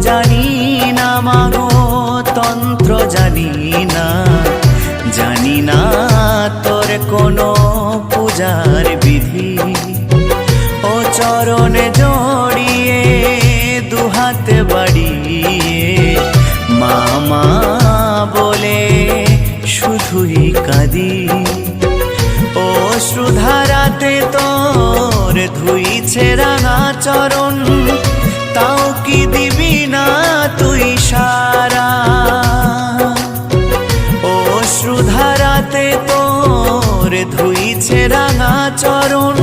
জানি না মাগো, তন্ত্র জানি না, জানি না তোর কোনো পূজার বিধি। ও চরণে জড়িয়ে দুহাত বাড়িয়ে মা মা বলে শুধুই কাঁদি। ও শ্রুধারাতে তোর ধুইছে রাঙা চরণ, তাও কি দিবি না তুই সারা? ও শ্রুধারাতে তোর ধুইছে রাঙা চরণ,